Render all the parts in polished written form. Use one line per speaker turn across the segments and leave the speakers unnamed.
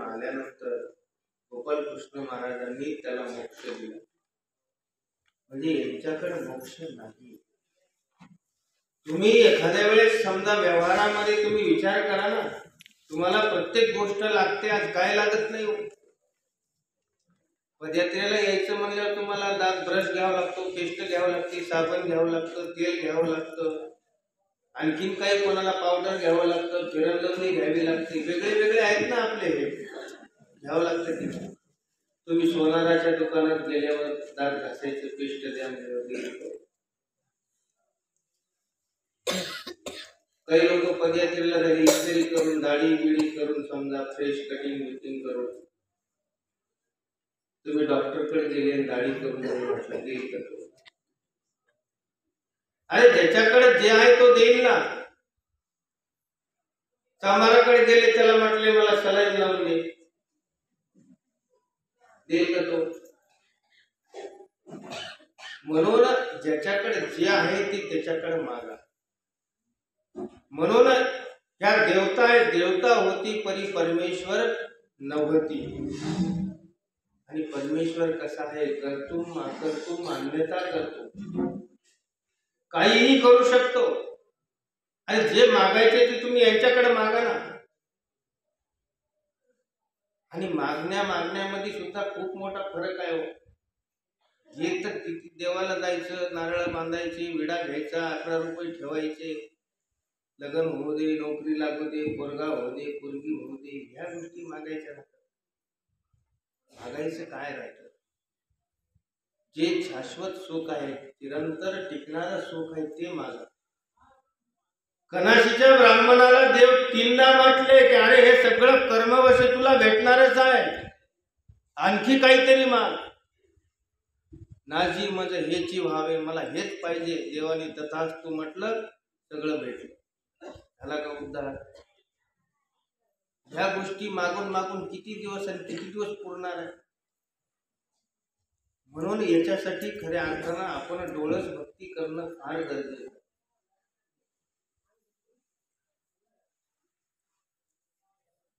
आल्यानंतर गोपालकृष्ण महाराजांनी त्याला मोक्ष दिला. म्हणजे यांच्याकडे मोक्ष नाही. तुम्ही एखाद्या वेळेस समजा व्यवहारामध्ये तुम्ही विचार करा ना, तुम्हाला प्रत्येक गोष्ट लागते, आज काय लागत नाही. पदयात्रेला यायचं म्हणल्यावर तुम्हाला दात ब्रश घ्यावा लागतो, पेस्ट घ्यावं लागते, साबण घ्यावं लागतं, तेल घ्यावं लागतं, आणखीन काही कोणाला पावडर घ्यावं लागतं, फेरनलवणी घ्यावी लागते, वेगळे वेगळे आहेत ना आपले, घ्यावं लागतं की. तुम्ही सोनाराच्या दुकानात गेल्यावर दात घासायचं पेस्ट द्या म्हणजे काही लोक पदयात्रेला घरी इस्त्री करून दाढी बिडी करून समजा फ्रेश कटिंग बिटिंग करून, तुम्ही डॉक्टरकडे गेले दाढी करून म्हटलं देईल का तो? अरे ज्याच्याकडे जे आहे तो देईल ना. चांभाराकडे गेले त्याला म्हटले मला सलाईन लावून दे, देईल का तो? म्हणून ज्याच्याकडे जे आहे ते त्याच्याकडे मागा. म्हणून ह्या देवता आहे, देवता होती परी परमेश्वर नव्हती. आणि परमेश्वर कसा आहे, कर्तुम अकर्तुम अन्यथा करतो, काहीही करू शकतो. आणि जे मागायचे ते तुम्ही यांच्याकडे मागा ना. आणि मागण्यामध्ये सुद्धा खूप मोठा फरक आहे. जे तर किती देवाला जायचं, नारळ बांधायची, विडा घ्यायचा, 11 रुपये ठेवायचे, लग्न होऊ दे, नोकरी लागू दे, पोरगा होऊ दे, पोरगी होऊ दे, ह्या गोष्टी मागायच्या ना. मागायचं काय राहिलं? जे शाश्वत सुख आहे, निरंतर टिकणारं सुख आहे ते मागा. कनाशीच्या ब्राह्मणाला देव 3दा म्हटले की अरे हे सगळं कर्मवश तुला भेटणारच आहे, आणखी काहीतरी माग. नाजी मज हेची व्हावे, मला हेच पाहिजे. देवाने तथास्तु म्हटलं, सगळं भेटलं. झाला का उद्धार? ह्या गोष्टी मागून मागून किती दिवस आणि किती दिवस पुरणार आहे? म्हणून याच्यासाठी खऱ्या अर्थानं आपण डोळस भक्ती करणं फार गरजेचं.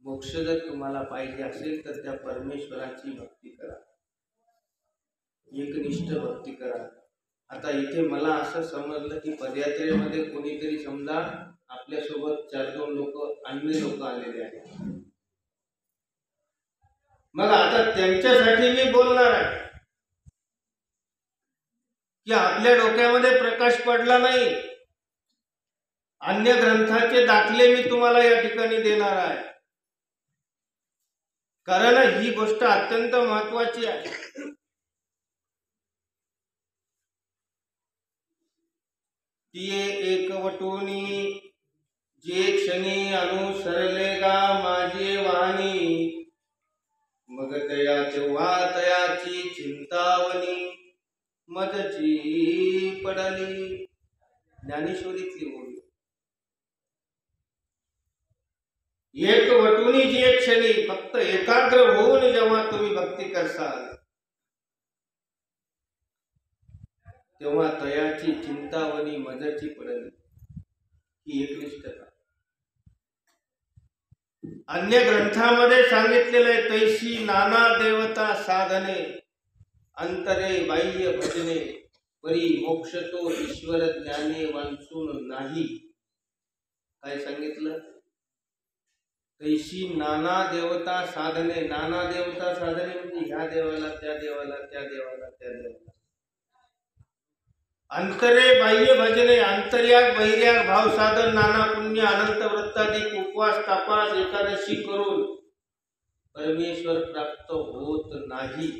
मोक्ष जर तुम्हाला पाहिजे असेल तर त्या परमेश्वराची भक्ती करा, एकनिष्ठ भक्ती करा. आता इथे मला असं समजलं की पदयात्रेमध्ये कोणीतरी समजा आपल्यासोबत 4-2 लोक अन्य लोक आलेले आहेत. मग आता त्यांच्यासाठी मी बोलणार आहे की आपल्या डोक्यामध्ये प्रकाश पडला नाही. अन्य ग्रंथाचे दाखले मी तुम्हाला या ठिकाणी देणार आहे, कारण ही गोष्ट अत्यंत महत्वाची आहे. ती एकवटुनी जे क्षणी अनुसरले गा माझे वाणी, मग तया तेव्हा तयाची चिंतावनी मजची पडली. ज्ञानेश्वरीतली बोल. एक वटुनी जे क्षणी, फक्त एकाग्र होऊन जेव्हा तुम्ही भक्ती करसाल तेव्हा तयाची चिंतावनी मजची पडली. ही एकनिष्ठता. अन्य ग्रंथामध्ये सांगितलेलं आहे, तैशी नाना देवता साधने, अंतरे बाह्य भजने, परी मोक्ष तो ईश्वर ज्ञाने वांचून नाही. काय सांगितलं? तैशी नाना देवता साधने. नाना देवता साधने म्हणजे ह्या देवाला, त्या देवाला, त्या देवाला, त्या देवाला. अंतरे बाह्य भजने, अंतर्याग बहिर्याग भाव साधन, नाना पुण्य अनंत वृत्ताधिक उपवास तपास एकादशी करून परमेश्वर प्राप्त होत नाही.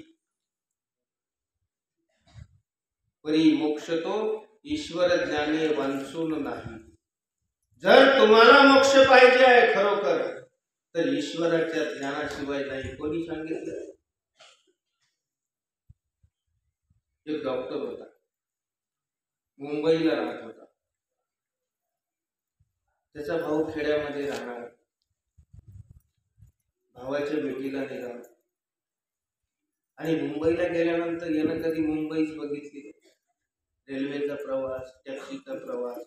परी मोक्ष तो ईश्वर ज्ञाने वांचून नाही. जर तुम्हाला मोक्ष पाहिजे आहे खरोखर तर ईश्वराच्या ज्ञानाशिवाय नाही. कोणी सांगितलं? एक डॉक्टर होता, मुंबईला राहत होता. त्याचा भाऊ खेड्यामध्ये राहणार. भावाच्या भेटीला निघाला आणि मुंबईला गेल्यानंतर यानं कधी मुंबईच बघितली. रेल्वेचा प्रवास, टॅक्सीचा प्रवास,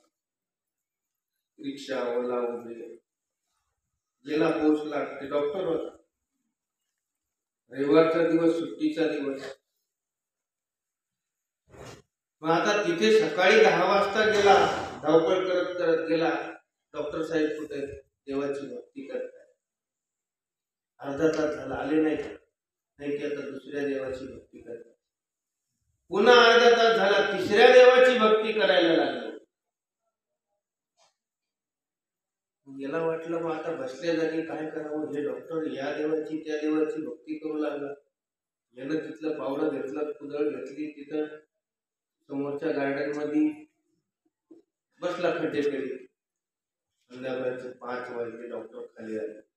रिक्षा, ओला, उबेर, गेला पोहोचला. ते डॉक्टर होता. रविवारचा दिवस, सुट्टीचा दिवस. मग आता तिथे सकाळी 10 वाजता गेला, धावपळ करत करत गेला. डॉक्टर साहेब कुठे देवाची भक्ती करताय. अर्धा तास झाला, आले नाही की आता दुसऱ्या देवाची भक्ती करतात. पुन्हा अर्धा तास झाला, तिसऱ्या देवाची भक्ती करायला लागलो. याला वाटलं मग आता बसल्या जागी काय करावं. हे डॉक्टर या देवाची त्या देवाची भक्ती करू लागला. यानं तिथलं पावडं घेतलं, कुदळ घेतली, तिथं समोरच्या गार्डन मध्ये बसला खड्डे करीत. संध्याकाळचे 5 वाजले. डॉक्टर खाली आले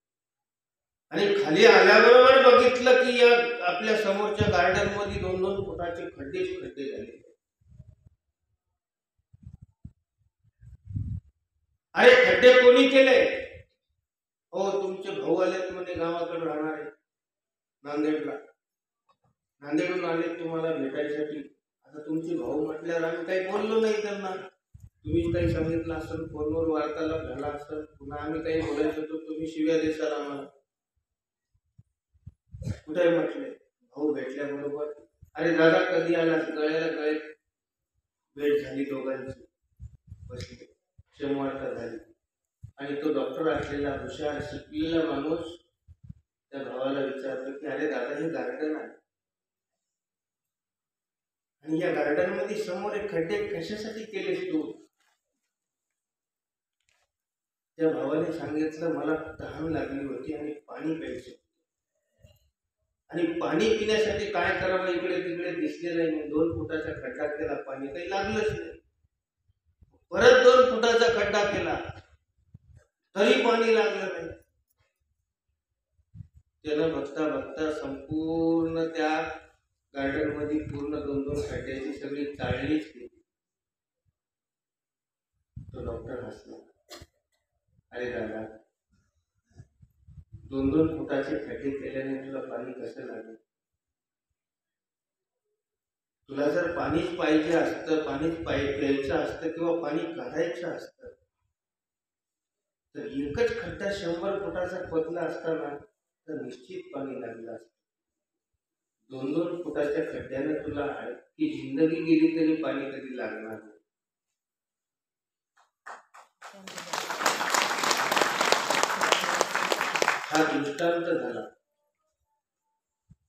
आणि खाली आल्याबरोबर बघितलं की या आपल्या समोरच्या गार्डन मध्ये 2-2 फुटाचे खड्डेच खड्डे झाले. अरे खड्डे कोणी केले? हो, तुमचे भाऊ आलेत म्हणे, गावाकडे राहणारे, नांदेडला. नांदेडून आले तुम्हाला भेटायसाठी. आता तुमचे भाऊ म्हटल्यावर आम्ही काही बोललो नाही त्यांना. तुम्ही काही सांगितलं असेल, फोनवर वार्तालाप झाला असेल, पुन्हा आम्ही काही बोलायचं होतो, तुम्ही शिव्या देसाल आम्हाला. कुठे म्हटले? भाऊ भेटल्याबरोबर, अरे दादा कधी आलास? गळ्याला गळे भेट झाली दोघांची. बसले, क्षमवार्ता झाली. आणि तो डॉक्टर असलेला हुशार शिकलेला माणूस त्या भावाला विचारतो की अरे दादा, हे गार्डन आहे आणि या गार्डन मध्ये समोर एक खड्डे कशासाठी केलेस तू? त्या भावाने सांगितलं, मला तहान लागली होती आणि पाणी प्यायचं, आणि पाणी पिण्यासाठी काय करावं इकडे तिकडे दिसले नाही. 2 फुटाचा खड्डा केला, पाणी काही लागलंच नाही. परत 2 फुटाचा खड्डा केला, तरी पाणी लागलं नाही. त्यानं बघता बघता संपूर्ण त्या गार्डन मध्ये पूर्ण 2-2 खड्ड्याची सगळी चाळणीच केली. तो डॉक्टर हसला, अरे दादा, 2-2 फुटाचे खड्डे केल्याने तुला पाणी कसं लागेल? तुला जर पाणीच पाहिजे असतं, पाणीच प्यायचं असतं किंवा पाणी काढायचं असतं, तर एकच खड्डा 100 फुटाचा खोदला असताना तर निश्चित पाणी लागलं असतं. 2-2 फुटाच्या खड्ड्याने तुला की जिंदगी गेली तरी पाणी कधी लागणार नाही. हा दृष्टांत झाला.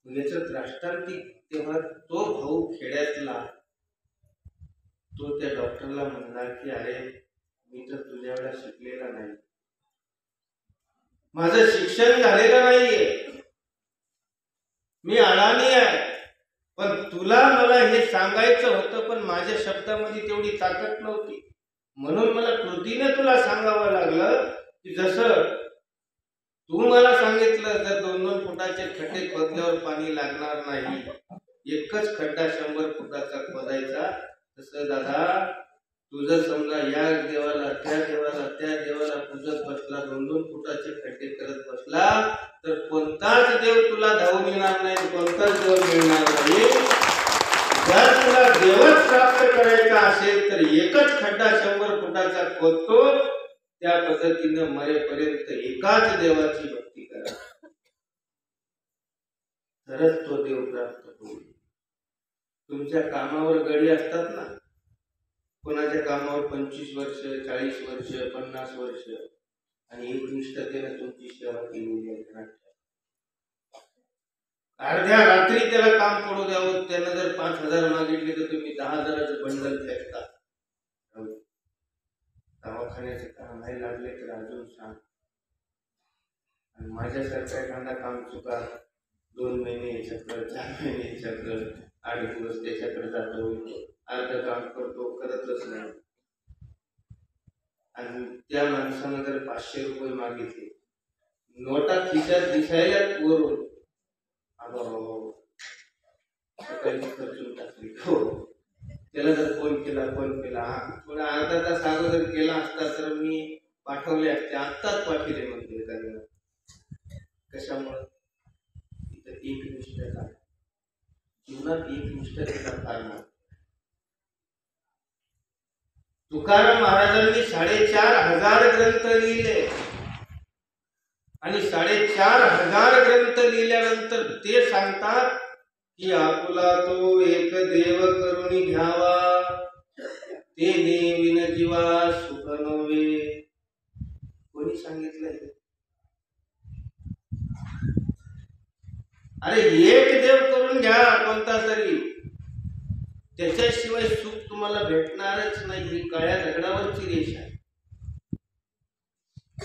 याच राष्ट्रांतिक तेव्हा तो भाऊ खेड्यातला तो त्या डॉक्टरला म्हणला की अरे, मी तर तुझ्या एवढा शिकलेला नाही, माझं शिक्षण झालेलं नाहीये, मी अडाणी आहे, पण तुला मला हे सांगायचं होतं, पण माझ्या शब्दामध्ये तेवढी ताकद नव्हती, म्हणून मला कृतीने तुला सांगावं लागलं की जसं तू मला सांगितलं जर 2-2 फुटाचे खड्डे खोदल्यावर पाणी लागणार नाही, एकच खड्डा 100 फुटाचा खोदायचा, तसं दादा तू जर समजा या देवाला त्या देवाला त्या देवाला पूजत बसला, 2-2 फुटाचे खड्डे करत बसला, तर कोणताच देव तुला धावून येणार नाही, कोणताच देव मिळणार नाही. जर तुला देवच प्राप्त करायचा असेल तर एकच खड्डा 100 फुटाचा खोदतो, त्या पद्धतीने मरेपर्यंत एकाच देवाची भक्ती करा, तरच तो देव प्राप्त होईल. तुमच्या कामावर गडी असतात ना, कोणाच्या कामावर 25 वर्ष 40 वर्ष 50 वर्ष, आणि एकनिष्ठतेने तुमची सेवा केलेली आहे. अर्ध्या रात्री त्याला काम पडू द्यावं, त्यानं जर 5,000 मागितले तर तुम्ही 10,000चं बंडल फेकता. दवाखान्याचे काम नाही लागले तर अजून सांग. आणि माझ्यासारखा एखादा काम चुका 2 महिने याच्याकडे 4 महिने याच्याकडे 8 दिवस त्याच्याकडे जातो, अर्ध काम करतो, करतच नाही. आणि त्या माणसानं जर 500 रुपये मागितले, नोटा खिशात दिसायला वरून सकाळी खर्चून टाकली. हो, त्याला जर फोन केला हा थोडा अर्धा तास अगोदर केला असता तर मी पाठवले असते, आत्ताच पाठवले म्हणते त्याला. कशामुळे? तिथं एकनिष्ठता, जीवनात एकनिष्ठतेचा फार महत्व. तुकाराम महाराजांनी 4,500 ग्रंथ लिहिले आणि 4,500 ग्रंथ लिहिल्यानंतर ते सांगतात की आपुला तो एक देव करुणी घ्यावा, ते नेविन जीवा सुख नव्हे. कोणी सांगितलंय? अरे एक देव करून घ्या कोणता तरी, त्याच्याशिवाय सुख तुम्हाला भेटणारच नाही. ही काळ्या दगडावरची रेष आहे.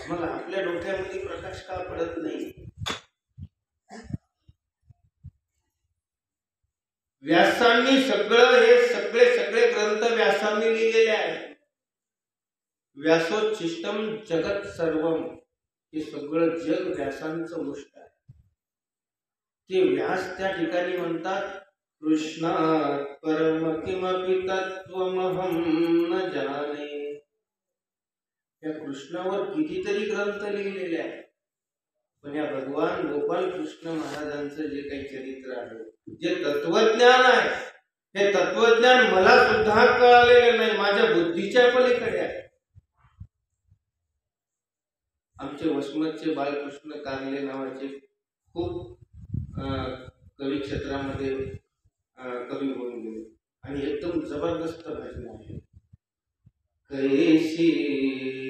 मग आपल्या डोक्यामध्ये प्रकाश का पडत नाही? व्यासांनी सगळं हे सगळे ग्रंथ व्यासांनी लिहिलेले आहेत. व्यासोच्छिष्टम जगत सर्वम, हे सगळं जग व्यासांचं गोष्ट आहे. ते व्यास त्या ठिकाणी म्हणतात कृष्णात परम किमपि तत्त्वमहं न जाने. या कृष्णावर कितीतरी ग्रंथ लिहिलेले आहेत, पण या भगवान गोपाल कृष्ण महाराजांचं जे काही चरित्र आहे, जे तत्वज्ञान आहे, हे तत्वज्ञान मला सुद्धा कळालेलं नाही, माझ्या बुद्धीच्या पलीकडे आहे. आमचे वसमतचे बालकृष्ण कारले नावाचे खूप कवी क्षेत्रामध्ये कवी होऊन गेले आणि एकदम जबरदस्त भजन आहे. कैसी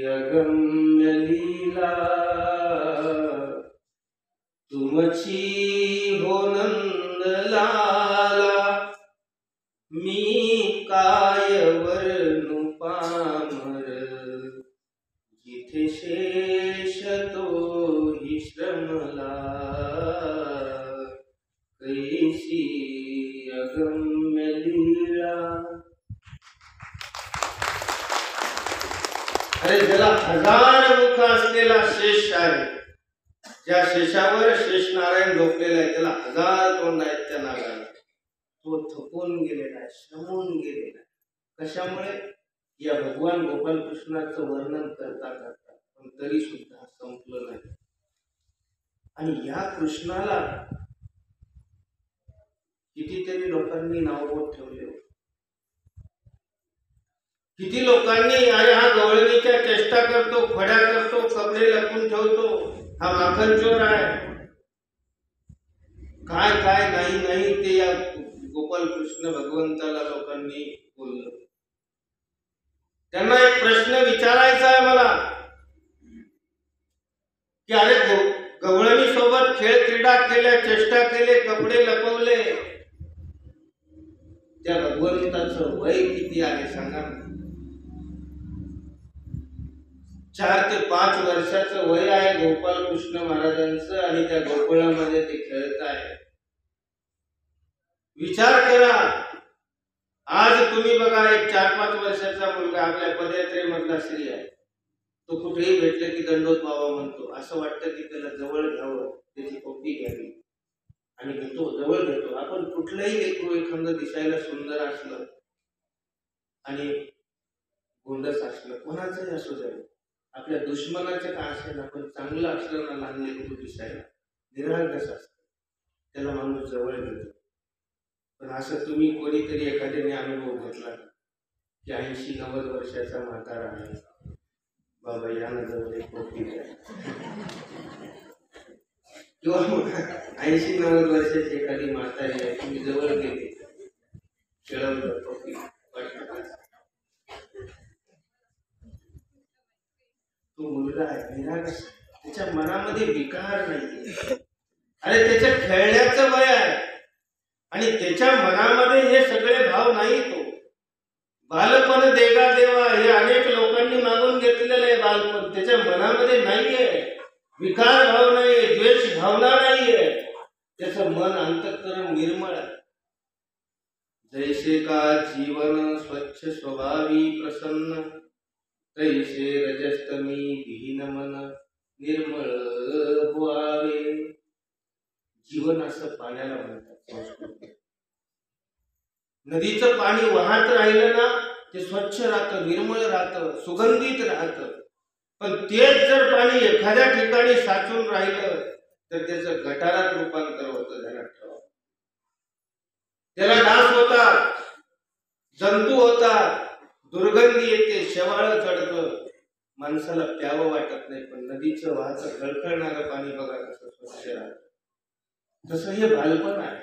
अगम्य लीला तुमची हो नंद लाला, मी काय वर्णू पामर, जिथे शेष तो ही श्रमला. कैसी अगम्य लीला. अरे ज्याला 1000 मुख असलेला शेष आहे, ज्या शेषावर शेष नारायण झोपलेला आहे, त्याला 1000 तोंड आहेत त्या नागाला. तो थकून गेलेला आहे, श्रमून गेलेला आहे. कशामुळे? या भगवान गोपाल कृष्णाचं वर्णन करता करता, पण तरी सुद्धा संपलं नाही. आणि या कृष्णाला कितीतरी लोकांनी नावबोट ठेवले. किती लोकांनी अरे हा गवळणीच्या चेष्टा करतो, फड्या करतो, कपडे लपून ठेवतो, हा माखन चोर आहे, काय काय नाही नाही ते या गोपाल कृष्ण भगवंताला लोकांनी बोललं. त्यांना एक प्रश्न विचारायचा आहे मला की अरे गवळणी सोबत खेळ क्रीडा केल्या, चेष्टा केले, कपडे लपवले, त्या भगवंताचं वय किती आहे सांगा. 4 ते 5 वर्षाचं वय आहे गोपाल कृष्ण महाराजांचं आणि त्या गोकुळामध्ये ते खेळत आहे. विचार करा, आज तुम्ही बघा एक 4-5 वर्षाचा मुलगा आपल्या पदयात्रेमधला स्त्री आहे, तो कुठेही भेटले की दंडोत व्हावा म्हणतो. असं वाटतं की त्याला जवळ घ्यावं, त्याची पप्पी घ्यावी आणि घेतो, जवळ घेतो. आपण कुठलंही लेकरू एखादं दिसायला सुंदर असलं आणि गोंडस असलं, कोणाचंही असू दे, आपल्या दुश्मनाचं का असेल, आपण चांगलं असलं ना लहान लेकरू दिसायला निरागस असतं, त्याला माणूस जवळ घेतो. पण असं तुम्ही कोणीतरी एखाद्याने अनुभव घेतला की 80-90 वर्षाचा म्हातारा आहे, बाबा या जवळ एक पप्पी द्या, किंवा 80-90 वर्षाची एखादी म्हातारी आहे, तुम्ही जवळ गेले, खेळवलं, पप्पी तो मुलगा आहे निरागस, त्याच्या मनामध्ये विकार नाही. अरे त्याच्या खेळण्याचं वय आहे आणि त्याच्या मनामध्ये हे सगळे भाव नाही. तो बालपण देगा देवा हे अनेक लोकांनी मागून घेतलेलं आहे. बालपण त्याच्या मनामध्ये नाहीये, विकार भाव नाहीये, द्वेष भावना नाहीये. त्याचं मन अंतःकरण निर्मळ आहे. जैसे का जीवन स्वच्छ स्वभावी प्रसन्न, तैसे रजस्तमी विहीन मन निर्मळ व्हावे. जीवन असं पाण्याला म्हणतात. नदीचं पाणी वाहत राहिलं ना, ते स्वच्छ राहतं, निर्मळ राहतं, सुगंधित राहतं. पण तेच जर पाणी एखाद्या ठिकाणी साचून राहिलं तर त्याचं गटारात रूपांतर होतं. ध्यानात ठेवा. त्याला डास होतात, जंतू होतात, दुर्गंधी येते, शेवाळ चढतं, माणसाला प्यावं वाटत नाही. पण नदीचं वाहतं खळखळणारं पाणी बघा कसं स्वच्छ राहतं. तसं हे बालपण आहे.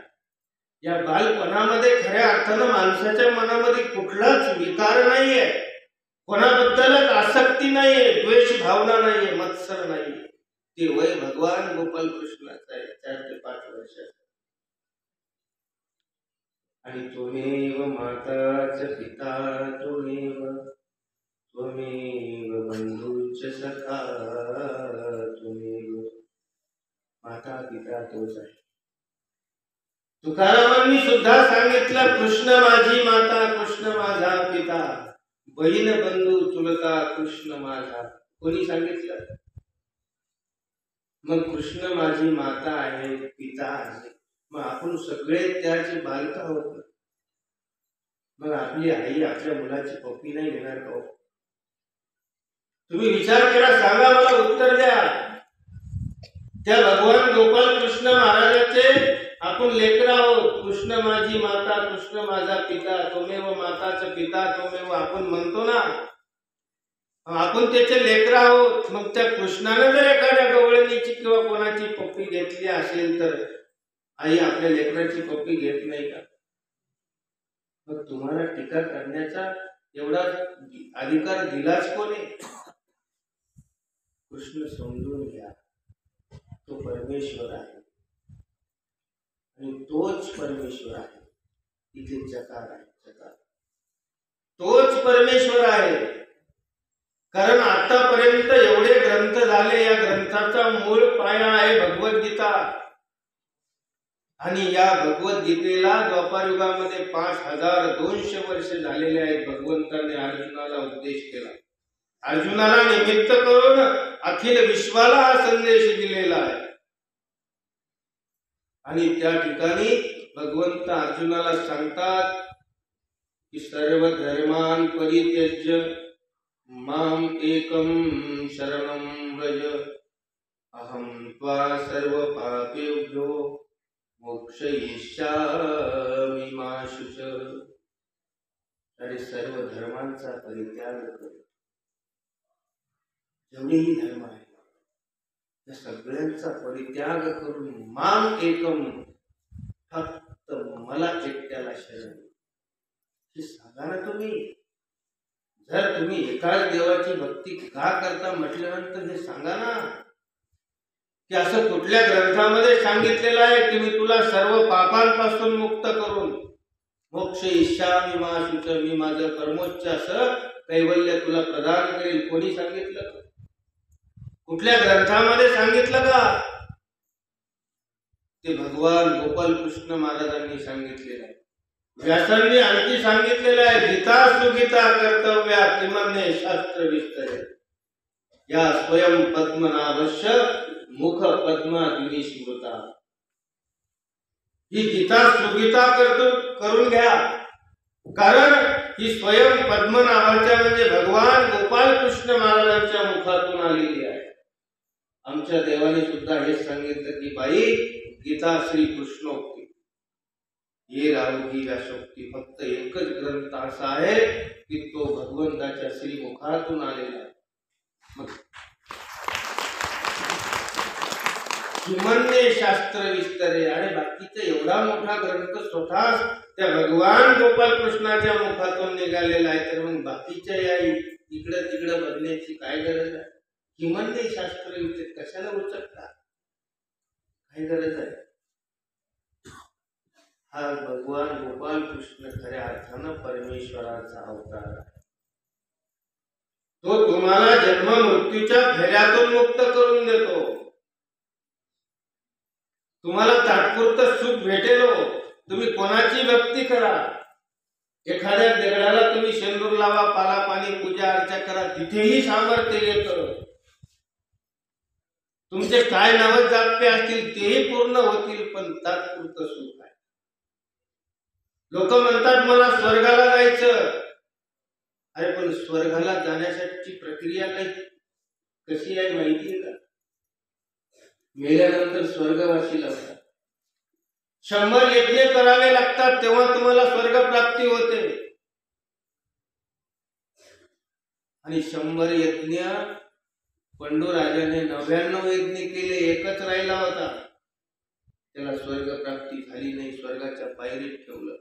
या बालपणामध्ये खऱ्या अर्थानं माणसाच्या मनामध्ये कुठलाच विकार नाहीये, कोणाबद्दलच आसक्ती नाहीये, द्वेष भावना नाहीये, मत्सर नाहीये. ते वय भगवान गोपाल कृष्णाचं आहे, 4 ते 5 वर्षाचं. आणि त्वमेव माताच पिता त्वमेव बंधूच सखा त्वमेव. माता पिता तोच आहे. तुकारामांनी सुद्धा सांगितलं, कृष्ण माझी माता, कृष्ण माझा पिता, बहीण बंधू चुलता कृष्ण माझा. कोणी सांगितलं? मग कृष्ण माझी माता आहे, पिता आहे, मग आपण सगळे त्याचे बालक आहोत. मग आपली आई आपल्या मुलाची पप्पी नाही घेणार का? तुम्ही विचार केला, सांगा, मला उत्तर द्या. त्या भगवान गोपाल कृष्ण महाराजाचे आपण लेकर आहोत. कृष्ण माझी माता, कृष्ण माझा पिता, त्वमेव माताच पिता त्वमेव आपण म्हणतो ना, आपण त्याचे लेकर आहोत. मग त्या कृष्णाने जर एखाद्या गवळणीची किंवा कोणाची पप्पी घेतली असेल तर आई आपल्या लेकराची पप्पी घेत नाही का? मग तुम्हाला टीका करण्याचा एवढा अधिकार दिलाच कोणी? कृष्ण समजून घ्या, तो परमेश्वर आहे आणि तोच परमेश्वर आहे. इथे चकार आहे, चकार, तोच परमेश्वर आहे. कारण आतापर्यंत एवढे ग्रंथ झाले, या ग्रंथाचा मूळ पाया आहे भगवद्गीता. आणि या भगवद्गीतेला द्वापार युगामध्ये 5200 वर्ष झालेले आहेत. भगवंताने अर्जुनाला उपदेश केला, अर्जुनाला निमित्त करून अखिल विश्वाला हा संदेश दिलेला आहे. आणि त्या ठिकाणी भगवंत अर्जुनाला सांगतात की सर्व धर्मान परित्यज्य माम एकम शरणं व्रज अहम त्वा सर्व पापेभ्यो मोक्षयिष्यामि मा शुच. अरे सर्व धर्मांचा परित्याग कर, जेवढेही धर्म आहे त्या सगळ्यांचा परित्याग करून माम एकम, फक्त मला एकट्याला शरण, हे सांगा ना तुम्ही. जर तुम्ही एकाच देवाची भक्ती का करता म्हटल्यानंतर हे सांगा ना, की असं कुठल्या ग्रंथामध्ये सांगितलेलं आहे की मी तुला सर्व पापांपासून मुक्त करून मोक्ष इच्छामि मा शुच, मी माझं परमोच्च असं कैवल्य तुला प्रदान करेल. कोणी सांगितलं? कुठल्या ग्रंथामध्ये सांगितलं का? ते भगवान गोपाल कृष्ण महाराजांनी सांगितलेलं आहे. व्यासांनी आणखी सांगितलेलं आहे, गीता सुगीता कर्तव्या किमन्ये शास्त्र विस्तरे, या स्वयं पद्मनाभस्य मुख पद्मादिनी स्मृता. ही गीता सुगीता करून घ्या, कारण ही स्वयं पद्मनाभाच्या म्हणजे भगवान गोपाल कृष्ण महाराजांच्या मुखातून आलेली आहे. आमच्या देवाने सुद्धा हेच सांगितलं की बाई, गीता श्री कृष्णोक्ती, हे राहुगी व्यासोक्ती. फक्त एकच ग्रंथ असा आहे की तो भगवंताच्या श्रीमुखातून आलेला आहे. मग किमन्ये शास्त्र विस्तरे, आणि बाकीचा एवढा मोठा ग्रंथ स्वतः त्या भगवान गोपाल कृष्णाच्या मुखातून निघालेला आहे, तर मग बाकीच्या या इकडं तिकडं बघण्याची काय गरज आहे? किमन्ये शास्त्र विस्तरे कशाला उचलता? काय गरज आहे? हा भगवान गोपाल कृष्ण खऱ्या अर्थानं परमेश्वराचा अवतार आहे. तो तुम्हाला जन्म मृत्यूच्या फेऱ्यातून मुक्त करून देतो. तुम्हाला तात्पुरतं सुख भेटेल. तुम्ही कोणाची भक्ती करा, एखाद्या दगडाला तुम्ही शेंदूर लावा, पाला पाणी पूजा अर्चा करा, तिथेही सामर्थ्य येतं. तुमचे काय नवस जापे असतील तेही पूर्ण होतील, पण तात्पुरतं सुख आहे. लोक म्हणतात मला स्वर्गाला जायचं. अरे पण स्वर्गाला जाण्यासाठी प्रक्रिया काही कशी आहे माहिती आहे का? मेल्यानंतर स्वर्गवासी लागतात, 100 यज्ञ करावे लागतात, तेव्हा तुम्हाला स्वर्ग प्राप्ती होते. आणि 100 यज्ञ पंडू राजाने 99 यज्ञ केले, एकच राहिला होता. त्याला स्वर्ग प्राप्ती झाली नाही, स्वर्गाच्या पायरीत ठेवलं.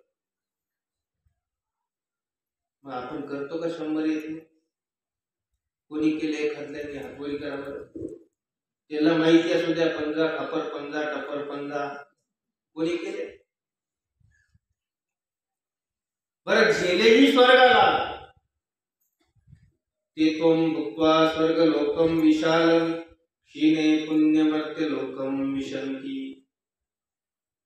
मग आपण करतो का 100 कोणी केले एखाद्याने हातवरी करावं. त्याला माहिती असू द्या, पंजा खापर पंजा टपर पंजा कोणी केले. बरं गेलेही स्वर्गाला, ते तोम भुक्त्वा स्वर्ग लोकम विशालम क्षीणे पुण्यमर्त्य लोकम विशंती.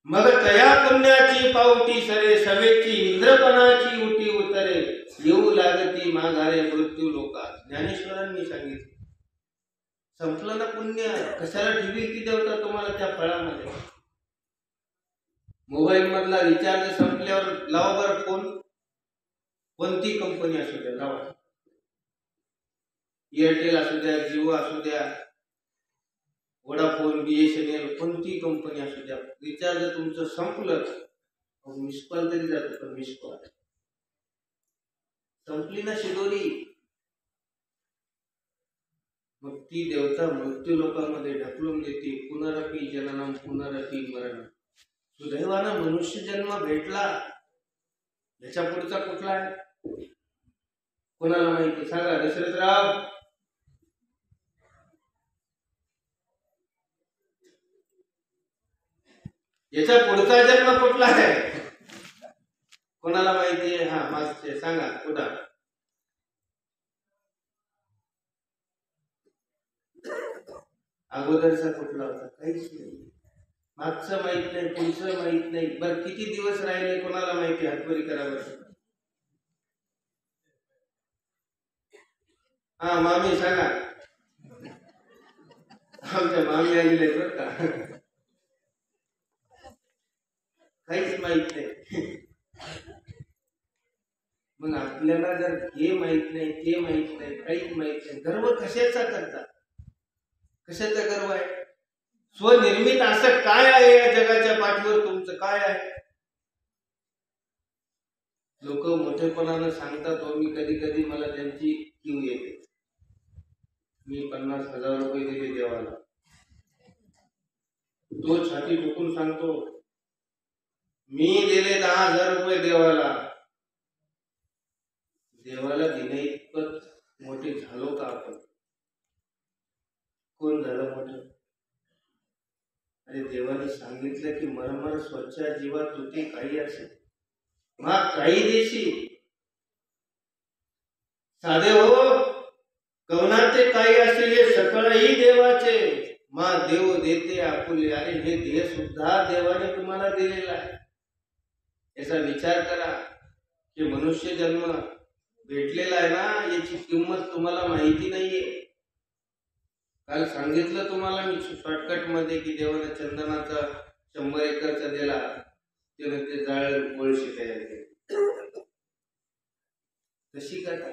मग तया पुण्याची पावटी सरे, सवेची इंद्रपणाची उटी उतरे, येऊ लागती माघारे मृत्यू लोकात. ज्ञानेश्वरांनी सांगितले. संपलं ना पुण्य, कशाला ठेवी ती देवता तुम्हाला त्या फळामध्ये. मोबाईल मधला रिचार्ज संपल्यावर लावा बरं फोन, कोणती कंपनी असू द्या लावा, एअरटेल असू द्या, जिओ असू द्या, वोडाफोन, BSNL, कोणती कंपनी असू द्या, रिचार्ज तुमचं संपलं, मिस कॉल तरी जातो, पण मिस कॉल संपली ना शिदोरी. मग ती देवता मृत्यू लोकांमध्ये ढकलून देते. पुनरपी जननम पुनरपी मरण. सुदैवानं मनुष्य जन्म भेटला, याच्या पुढचा कुठला आहे कोणाला माहिती सांगा दशरथराव. याच्या पुढचा जन्म कुठला आहे कोणाला माहिती आहे. हा मागचे सांगा कुठं. अगोदरचा कुठला होता काहीच नाही. मागचं माहित नाही, पुढचं माहित नाही. बरं किती दिवस राहिले कोणाला माहिती. हातवरी करावं. हा मामी सांगा. आमच्या मामी आलेले बरं का, काहीच माहित नाही. मग आपल्याला जर हे माहित नाही, ते माहित नाही, काहीच माहित नाही, गर्व कशाचा करता. कशाचा गर्व आहे. स्वनिर्मित असं काय आहे या जगाच्या पाठीवर, तुमचं काय आहे. लोक मोठेपणानं सांगतात, हो मी कधी कधी मला त्यांची किव येते. मी 50,000 रुपये दिले देवाला. तो छाती ठोकून सांगतो मी दिले 10,000 रुपये देवाला. देवाला दिले इतपत मोठे झालो का आपण. कोण झालं मोठं. अरे देवाने सांगितलं की मरमर स्वच्छ जीवा तुझे काही असेल मग काही देशी. साधे हो कवनाते काही असेल हे सकळही देवाचे. मा देव देते आपुले. अरे हे देह सुद्धा देवाने तुम्हाला दिलेला आहे. याचा विचार करा की मनुष्य जन्म भेटलेला आहे ना, याची किंमत तुम्हाला माहिती नाहीये. काल सांगितलं तुम्हाला मी शॉर्टकट मध्ये की देवाने चंदनाचा 100 एकरचा दिला, त्याने ते जाळ गोळशी तयार केली. तशी कथा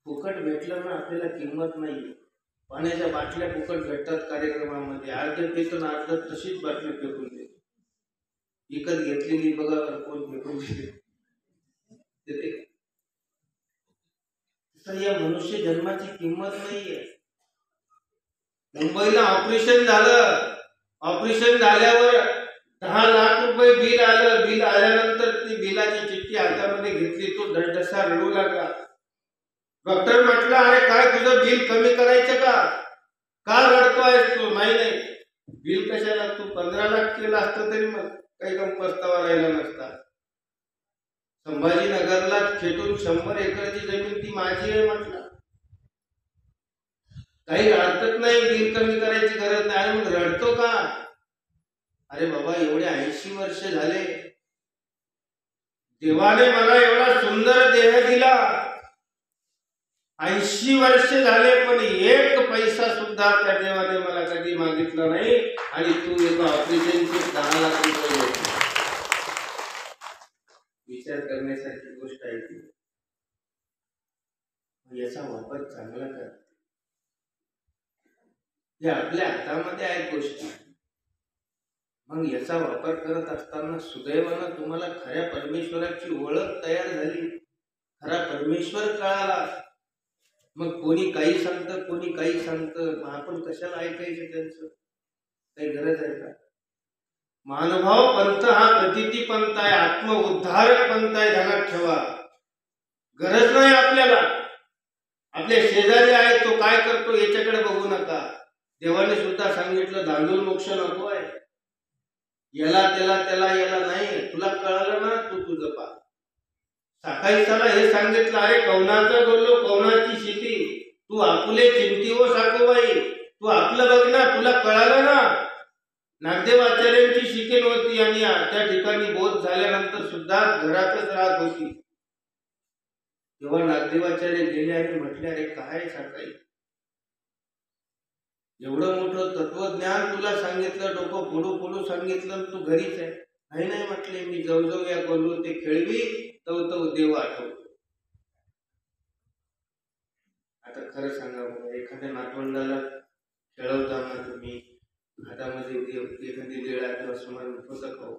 फुकट भेटलं ना आपल्याला किंमत नाहीये. पाण्याच्या बाटल्या फुकट भेटतात कार्यक्रमामध्ये, अर्ध पेतून अर्ध तशीच बाटली फेकून देते. विकत घेतलेली बघा कोण फेकून देते. या मनुष्य जन्माची किंमत नाहीये. मुंबईला ऑपरेशन झालं, ऑपरेशन झाल्यावर 10 लाख रुपये बिल आलं. बिल आल्यानंतर ती बिलाची चिठ्ठी हातामध्ये घेतली, तो धडधसा रडू लागला. डॉक्टर म्हटलं अरे काय तुझं बिल कमी करायचं का रडतोय तू. नाही बिल कशाला, तू 15 लाख केलं असतं तरी मग काही कम पस्तावा राहिला नसता. संभाजीनगरला खेटून 100 एकरची जमीन ती माझी आहे म्हटलं. काही अडचण नाही, बिल कमी करायची गरज नाही. आणि मग रडतो का. अरे बाबा एवढे 80 वर्ष झाले, देवाने मला एवढा सुंदर देह दिला. 80 वर्ष झाले पण एक पैसा सुद्धा त्या देवाने मला कधी मागितला नाही. आणि तू एका ऑपरेशनचे 10 लाख रुपये देतो. विचार करण्यासारखी गोष्ट आहे ती. याचा वापर चांगला कर. हे आपल्या हातामध्ये आहे गोष्टी. मग याचा वापर करत असताना सुदैवानं तुम्हाला खऱ्या परमेश्वराची ओळख तयार झाली, खरा परमेश्वर कळाला. मग कोणी काही सांगतं, कोणी काही सांगतं, मग आपण कशाला ऐकायचं त्यांचं. काही गरज आहे का. मानभाव पंथ हा प्रतिती पंथ आहे, आत्मउद्धारक पंथ आहे, ध्यानात ठेवा. गरज नाही आपल्याला आपले शेजारी आहे तो काय करतो याच्याकडे बघू नका. देवाने सुद्धा सांगितलं धांदूल मोक्ष नको आहे. याला त्याला त्याला याला नाही, तुला कळालं ना तू तुझं पा. सकाळी त्याला हे सांगितलं, अरे कवनाचं बोललो कवनाची शेती, तू आपले चिंती हो साकोबाई, तू आपलं बघ ना, तुला कळालं ना. नागदेव आचार्यांची शिकेल होती आणि त्या ठिकाणी बोध झाल्यानंतर सुद्धा घरातच राहत होती. तेव्हा नागदेवाचार्य गेले आणि म्हटले, अरे काय सकाळी एवढं मोठं तत्वज्ञान तुला सांगितलं, डोकं फोडू फोडू सांगितलं, तू घरीच आहे. नाही नाही म्हटले, मी जवजव या बोललो ते खेळवी तव तव देव आठवतो. आता खरं सांगा बघा, एखाद्या नातवंडाला खेळवताना तुम्ही हातामध्ये देव एखादी लेळा किंवा सुमार होतं खाऊ,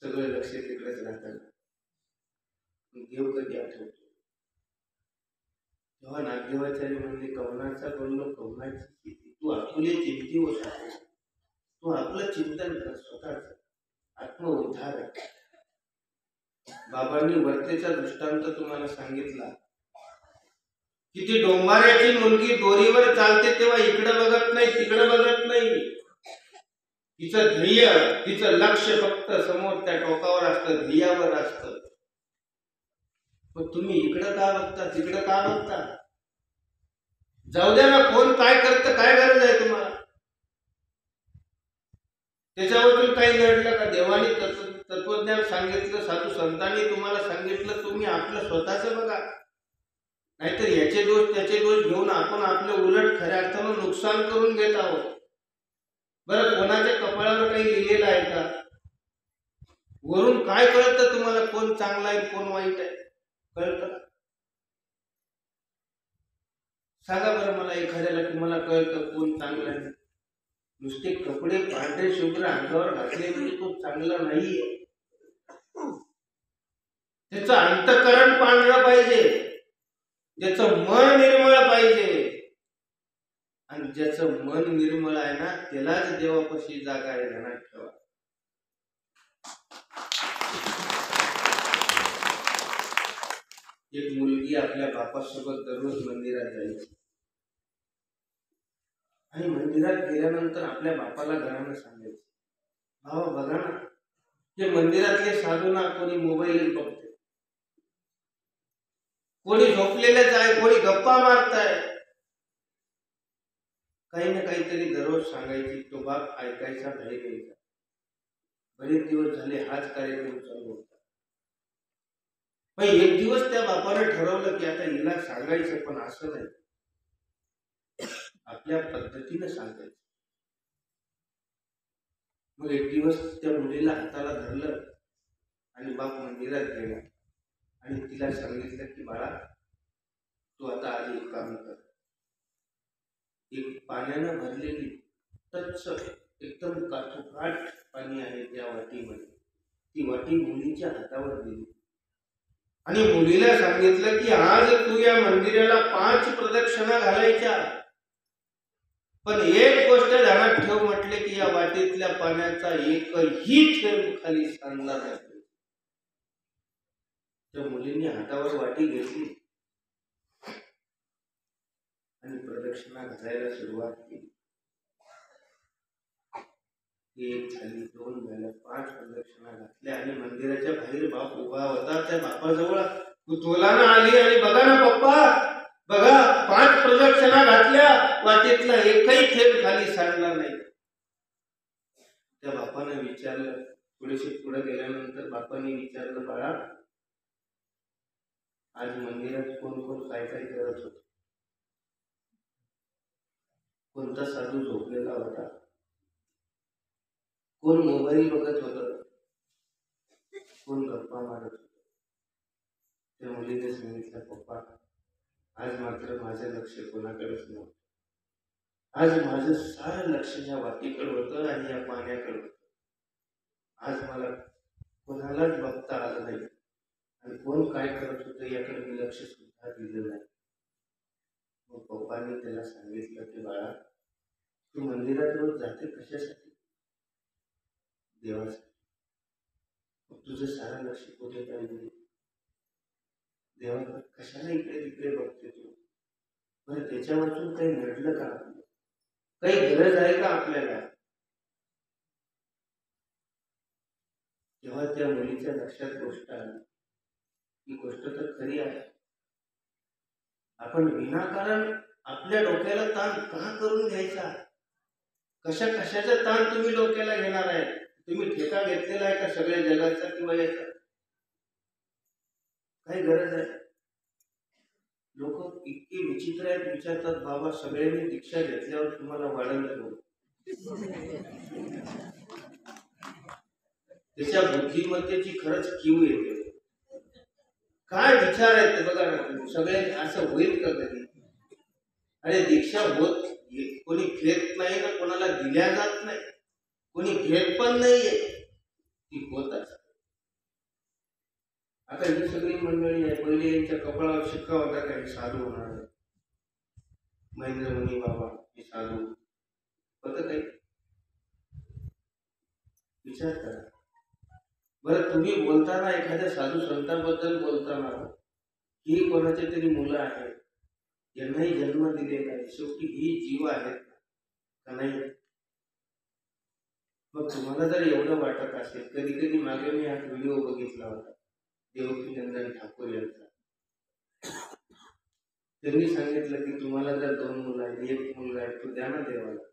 सगळं लक्ष तिकडेच राहतात. देव कधी आठवतो? तेव्हा नागदेवाचार्य म्हणजे कवनाचा बोललो कवनाची शेती, तू आपली चिंती व साधू, तू आपलं चिंतन कर स्वतःच, आत्मउद्धार. बाबांनी वर्तेचा दृष्टांत तुम्हाला सांगितला की ती डोंबाऱ्याची मुलगी दोरीवर चालते तेव्हा इकडे बघत नाही तिकडे बघत नाही. तिचं ध्येय तिचं लक्ष फक्त समोर त्या टोकावर असतं, ध्येयावर असतं. पण तुम्ही इकडं का बघता तिकडं का बघता? जाऊ द्या ना, कोण काय करतं, काय गरज आहे तुम्हाला? त्याच्यावरून काही घडलं का? देवाने तत्वज्ञान सांगितलं, साधू संतांनी तुम्हाला सांगितलं, तुम्ही आपलं स्वतःच बघा. नाहीतर याचे दोष त्याचे दोष घेऊन आपण आपलं उलट खऱ्या अर्थानं नुकसान करून घेत आहोत. बरं, कोणाच्या कपाळावर काही लिहिलेलं आहे का? वरून काय कळतं तुम्हाला कोण चांगला आहे कोण वाईट आहे? कळतं? सांगा बरं मला एखाद्याला तुम्हाला कळतं कोण चांगलं आहे? नुसते कपडे पांढरे शुभ्र अंगावर घातले म्हणजे तो चांगला नाहीये. त्याचं अंतःकरण पांढरं पाहिजे, ज्याचं मन निर्मळ पाहिजे. आणि ज्याचं मन निर्मळ आहे ना त्यालाच देवापाशी जागा आहे, ध्यानात ठेवा. एक मुलगी आपल्या बापासोबत दररोज मंदिरात जायची आणि मंदिरात गेल्यानंतर आपल्या बापाला घरानं सांगायचं, भावा बघा ना, जे मंदिरातले साधू ना कोणी मोबाईल बघते, कोणी झोपलेलेच आहे, कोणी गप्पा मारताय. काही ना काहीतरी दररोज सांगायची. तो बाप ऐकायचा, घरी घ्यायचा. बरेच दिवस झाले हाच कार्यक्रम चालू होता. पण एक दिवस त्या बापाने ठरवलं की आता हिला सांगायचं, पण असं नाही, आपल्या पद्धतीने सांगायचं. मग एक दिवस त्या मुलीला हाताला धरलं आणि बाप मंदिरात गेला आणि तिला सांगितलं की बाळा, तू आता आधी एक काम कर. एक पाण्यानं भरलेली तत्स एकदम काठोकाठ पाणी आहे त्या वाटीमध्ये, ती वाटी मुलीच्या हातावर दिली आणि मुलीला सांगितलं की आज तू या मंदिराला 5 प्रदक्षिणा घालायच्या, पण एक गोष्ट ध्यानात ठेव, म्हटले की या वाटीतल्या पाण्याचा एकही थेंब खाली सांडणार नाही. त्या मुलीने हातावर वाटी घेतली आणि प्रदक्षिणा घालायला सुरुवात केली. 1 झाली, 2 झाल्या, 5 प्रदक्षिणा घातल्या आणि मंदिराच्या बाहेर बाप उभा होता. त्या बापाजवळ कुतूहलानं आली आणि बघा ना पप्पा, बघा 5 प्रदक्षिणा घातल्या, वाटेतला एकही थेंब खाली सांडला नाही. त्या बापानं विचारलं, थोडेसे पुढे गेल्यानंतर बापाने विचारलं, बाळा आज मंदिरात कोण कोण काय काय करत होत? कोणता साधू झोपलेला होता? कोण मोबाईल बघत होत? कोण गप्पा मारत होत? त्या मुलीने सांगितलं, पप्पा आज मात्र माझं लक्ष कोणाकडेच नव्हतं. आज माझं सारं लक्ष या वाटीकडे होतं आणि या पाण्याकडे होतं. आज मला कोणालाच बघता आलं नाही आणि कोण काय करत होतं याकडे मी लक्ष सुद्धा दिलं नाही. मग पप्पांनी त्याला सांगितलं की बाळा, तू मंदिरात रोज जाते कशासाठी? देवासाठी. तुझं सारं लक्ष कुठे पाहिजे? देवा कशाला इकडे तिकडे बघते तू? बरं त्याच्या वाचून काही घडलं का? काही गरज आहे का आपल्याला? तेव्हा त्या मुलीच्या लक्षात गोष्ट आली. ही गोष्ट तर खरी आहे. आपण विनाकारण आपल्या डोक्याला ताण का करून घ्यायचा? कशाचा ताण तुम्ही डोक्याला घेणार आहे? तुम्ही ठेका घेतलेला आहे का सगळ्या जगाचा किंवा याचा? काही गरज आहे? लोक इतके विचित्र आहेत, विचारतात बाबा सगळ्यांनी दीक्षा घेतल्यावर तुम्हाला वाढवलं हो. त्याच्या बुद्धिमत्तेची खरंच कीव येते. काय विचार आहेत ते बघा ना. सगळे असं होईल का कधी? अरे दीक्षा होत कोणी घेत नाही ना, कोणाला दिल्या जात नाही, कोणी घेत पण नाहीये, ती होत असते. आता ही सगळी मंडळी आहे, पहिले यांच्या कपाळावर शिक्का होता काही साधू होणार, महेंद्र मुनी बाबा हे साधू होत काही? विचार करा बरं. तुम्ही बोलताना एखाद्या साधू संतांबद्दल बोलताना ही कोणाचे तरी मुलं आहेत, यांनाही जन्म दिलेला आहे, शेवटी ही जीव आहेत का नाही? मग तुम्हाला जर एवढं वाटत असेल, कधी कधी मागे मी हा व्हिडिओ बघितला होता देवकीनंदन ठाकूर यांचा. त्यांनी सांगितलं की तुम्हाला जर 2 मुलं आहेत, 1 मुलगा आहे, तो द्या ना देवाला,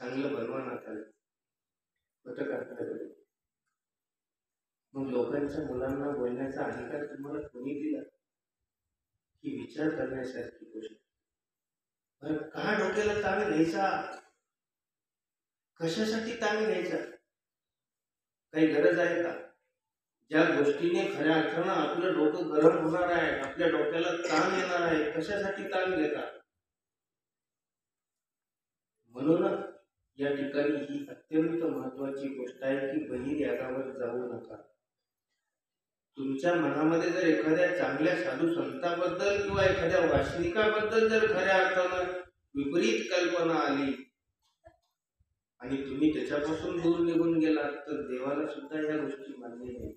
चांगलं बनवा ना त्याला. होतं का? मग लोकांच्या मुलांना बोलण्याचा अधिकार तुम्हाला कोणी दिला? ही विचार करण्यासारखी गोष्ट. का डोक्याला ताण घ्यायचा? कशासाठी ताण घ्यायचा? काही गरज आहे का? ज्या गोष्टीने खऱ्या अर्थानं आपलं डोकं गरम होणार आहे, आपल्या डोक्याला ताण येणार आहे, कशासाठी ताण घेता? म्हणून या ठिकाणी ही अत्यंत महत्वाची गोष्ट आहे की बहिर्यागावर जाऊ नका. तुमच्या मनामध्ये जर एखाद्या चांगल्या साधू संतांबद्दल किंवा एखाद्या वासनिकाबद्दल जर खऱ्या अर्थानं विपरीत कल्पना आली आणि तुम्ही त्याच्यापासून दूर निघून गेलात, तर देवाला सुद्धा या गोष्टी मान्य नाही.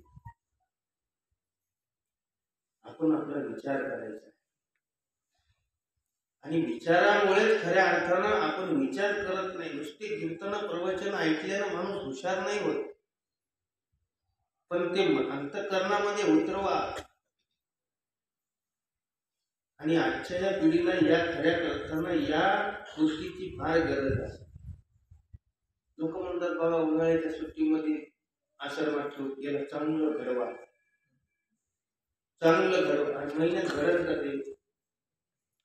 आपण आपला विचार करायचा आणि विचारामुळेच खऱ्या अर्थानं आपण विचार करत नाही. नुसती कीर्तन प्रवचन ऐकल्यानं माणूस हुशार नाही होत, पण ते अंतःकरणामध्ये उतरवा. आणि आजच्या या पिढीला या खऱ्या अर्थानं या गोष्टीची फार गरज आहे. लोक म्हणतात बाबा उन्हाळ्याच्या सुट्टीमध्ये आश्रमात ठेवून गेला, चांगलं घडवा, चांगलं घडवा. आणि महिन्यात घडत जाते.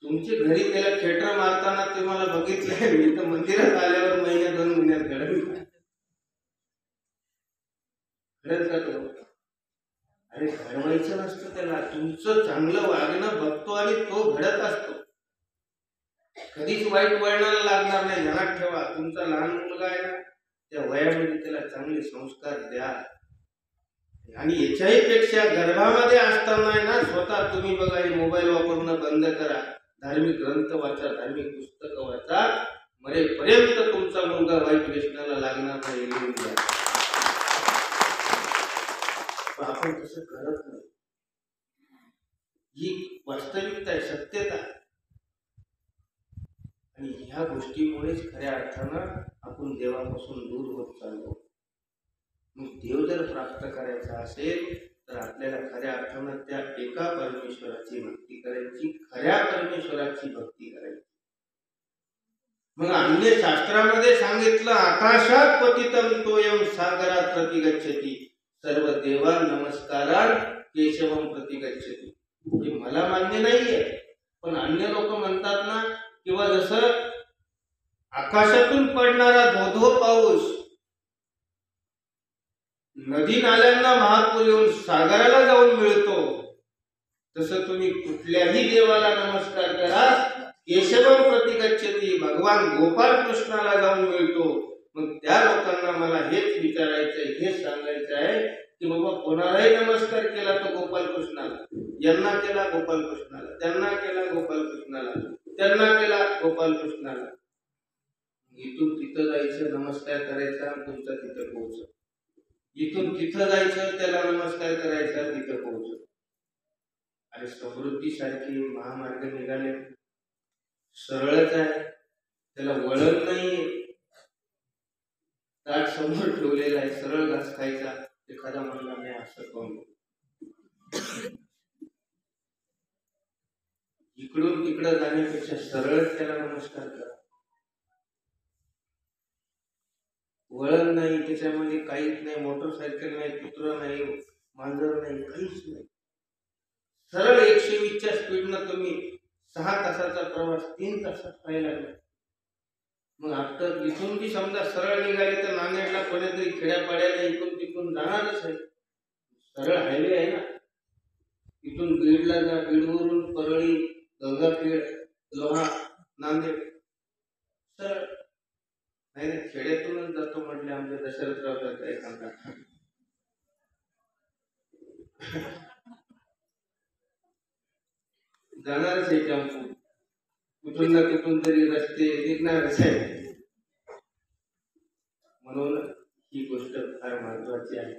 तुमची घरी त्याला थिएटर मारताना तुम्हाला बघितलंय मी, तर मंदिरात आल्यावर महिन्यात 2 महिन्यात घडत जातो. अरे घडवायचं नसतं त्याला, तुमचं चांगलं वागणं बघतो आणि तो घडत असतो. कधीच वाईट वळणाला लागणार नाही. ध्यानात ठेवा, तुमचा लहान मुलगा आहे ना, त्या वयामध्ये त्याला चांगले संस्कार द्या. आणि याच्याही पेक्षा गर्भामध्ये असताना ना स्वतः तुम्ही बघा, हे मोबाईल वापरणं बंद करा, धार्मिक ग्रंथ वाचा, धार्मिक पुस्तकं वाचा. मरेपर्यंत तुमचा मुलगा वाईट व्यसनाला लागणार नाही. लिहून द्या. आपण तसं करत नाही. ही वास्तविकता आहे, सत्यता. आणि ह्या गोष्टीमुळेच खऱ्या अर्थानं आपण देवापासून दूर होत चाललो. मग देव जर प्राप्त करायचा असेल तर आपल्याला खऱ्या अर्थानं त्या एका परमेश्वराची भक्ती करायची, खऱ्या परमेश्वराची भक्ती करायची. मग अन्य शास्त्रामध्ये सांगितलं, आकाशात पतितं तोयम सागरात प्रतिगच्छति, सर्व देवा नमस्कारात केशवम प्रतिगच्छति. हे मला मान्य नाहीये, पण अन्य लोक म्हणतात ना, किंवा जसं आकाशातून पडणारा धोधो पाऊस नदी नाल्यांना महापूर येऊन सागराला जाऊन मिळतो, तसं तुम्ही कुठल्याही देवाला नमस्कार करा, केशवम प्रतिगच्छति, भगवान गोपाल कृष्णाला जाऊन मिळतो. मग त्या लोकांना मला हेच विचारायचंय, हेच सांगायचं आहे की बाबा कोणालाही नमस्कार केला तर गोपाल कृष्णाला, यांना केला गोपाल कृष्णाला, त्यांना केला गोपाल कृष्णाला, त्यांना केला गोपाल कृष्णाला. इथून तिथं जायचं, नमस्कार करायचा, तुमचा तिथं पोहोच. इथून तिथं जायचं, त्याला नमस्कार करायचा, तिथं पोहोचत. आणि समृद्धीसारखी महामार्ग निघाले, सरळच आहे, त्याला वळण नाही. ताट समोर ठेवलेला आहे, सरळ घास खायचा. एखादा म्हणला नाही असं कोण, इकडून तिकडं जाण्यापेक्षा सरळच त्याला नमस्कार करा. वळण नाही, त्याच्यामध्ये काहीच नाही, मोटरसायकल नाही, कुत्र नाही, मांजर नाही, काहीच नाही. सरळ 120च्या स्पीडनं तुम्ही 6 तासाचा प्रवास 3 तासात व्हायला लागला. मग आफ्टर इथून बी समजा सरळ निघाले तर नांदेडला कोणीतरी खेड्यापाड्याला इथून तिथून जाणारच आहे. सरळ हायवे आहे ना. इथून बीडला जा, बीडवरून परळी, गंगाखेड, लोहा, नांदेड सरळ. नाही खेड्यातूनच जातो म्हटले आमच्या दशरथराव काय सांगा. जाणारच आहे टेम्पो, कुठून ना कुठून तरी रस्ते निघणारच आहे. म्हणून ही गोष्ट फार महत्वाची आहे.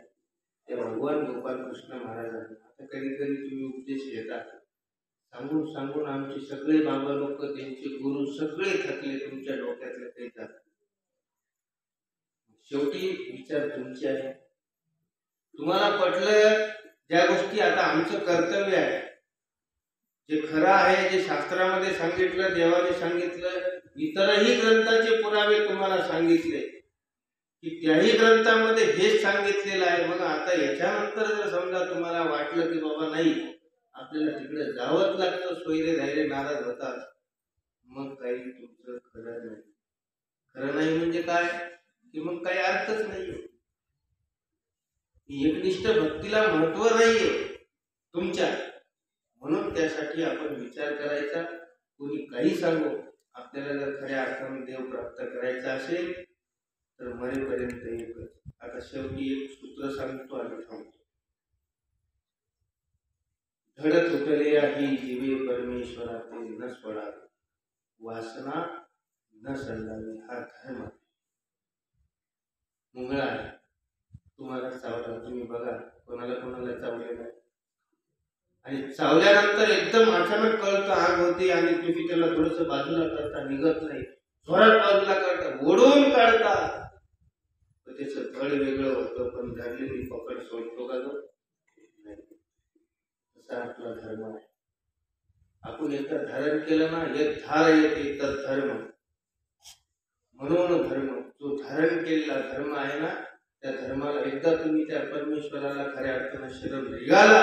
ते भगवान गोपाल कृष्ण महाराजांना आता कधी कधी तुम्ही उपदेश घेता, सांगून सांगून आमचे सगळे बाबा लोक, त्यांचे गुरु सगळे थकले, तुमच्या डोक्यातले काही जात. शेवटी विचार तुमचे आहे. तुम्हाला पटलं ज्या गोष्टी आता आमचं कर्तव्य आहे, जे खरं आहे, जे शास्त्रामध्ये सांगितलं, देवाने सांगितलं, इतरही ग्रंथाचे पुरावे तुम्हाला सांगितले की त्याही ग्रंथामध्ये हेच सांगितलेलं आहे. मग आता याच्यानंतर जर समजा तुम्हाला वाटलं की बाबा नाही आपल्याला तिकडे जावंच लागतं, सोयरे धायरे नाराज होतात, मग काही तुमचं खरं नाही. खरं नाही म्हणजे काय की मग काही अर्थच नाहीये. एकनिष्ठ भक्तीला महत्व नाहीये तुमच्या. म्हणून त्यासाठी आपण विचार करायचा. कोणी काही सांगू, आपल्याला जर खऱ्या अर्थाने देव प्राप्त करायचा असेल तर मरेपर्यंत एकच. आता शेवटी एक सूत्र सांगतो आणि थांबतो. धडत उठले ही जीवे परमेश्वराचे न सोडावे, वासना न सल्लावी, हा धर्म. मुंगळा आहे, तुम्हाला चावला, तुम्ही बघा कोणाला कोणाला चावलेला आहे. आणि चावल्यानंतर एकदम अचानक कळतं, आग होती आणि तुम्ही त्याला थोडस बाजूला करता, निघत नाही, जोरात बाजूला काढता, ओढून काढता, त्याचं धड वेगळं होतं, पण धरलेली पकड सोडतो का तो? तसा आपला धर्म आहे. आपण एकदा धारण केलं ना, एक धार येते तर धर्म. म्हणून धर्म, जो धारण केलेला धर्म आहे ना, त्या धर्माला एकदा तुम्ही त्या परमेश्वराला खऱ्या अर्थानं शरण निघाला,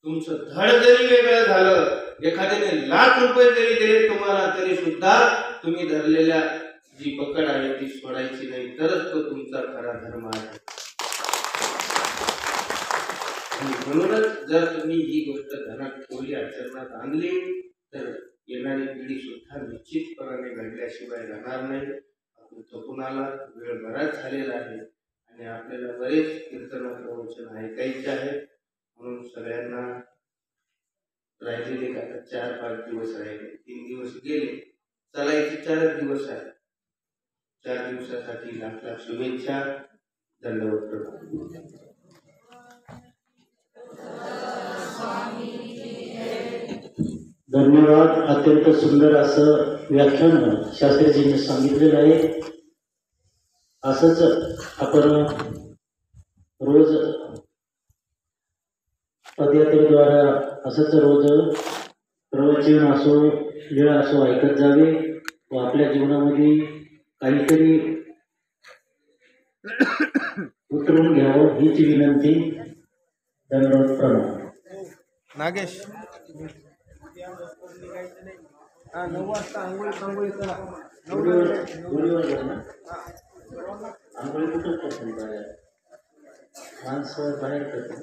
तुमचं धड जरी वेगळं झालं, एखाद्याने ₹1,00,000 जरी दिले तुम्हाला, तरी सुद्धा तुम्ही धरलेल्या जी पकड आहे ती सोडायची नाही, तरच तो तुमचा खरा धर्म आहे. म्हणूनच जर तुम्ही ही गोष्ट ध्यानात ठेवली, आचरणात आणली, तर येणारी पिढी सुद्धा निश्चितपणाने घडल्याशिवाय राहणार नाही. आपण थकून आला, वेळ बराच झालेला आहे आणि आपल्याला बरेच कीर्तन प्रवचन ऐकायचे आहे. म्हणून सगळ्यांना राहिलेले आता 4-5 दिवस राहिले, 3 दिवस गेले, चालायचे 4 दिवस आहे. 4 दिवसासाठी लाख लाख शुभेच्छा. दंडवत प्रणाम.
धन्यवाद. अत्यंत सुंदर असं व्याख्यान शास्त्रीजींनी सांगितलेलं आहे. असंच आपण रोज पदयात्रेद्वारा असंच रोज प्रवचन असो, लीळा असो ऐकत जावे व आपल्या जीवनामध्ये काहीतरी उतरून घ्यावं हीच विनंती. धन्यवाद. प्रणाम.
नागेश 9 वाजता आंघोळी करा.
आंघोळी कुठं करतो बाहेर, माणसं बाहेर करतात.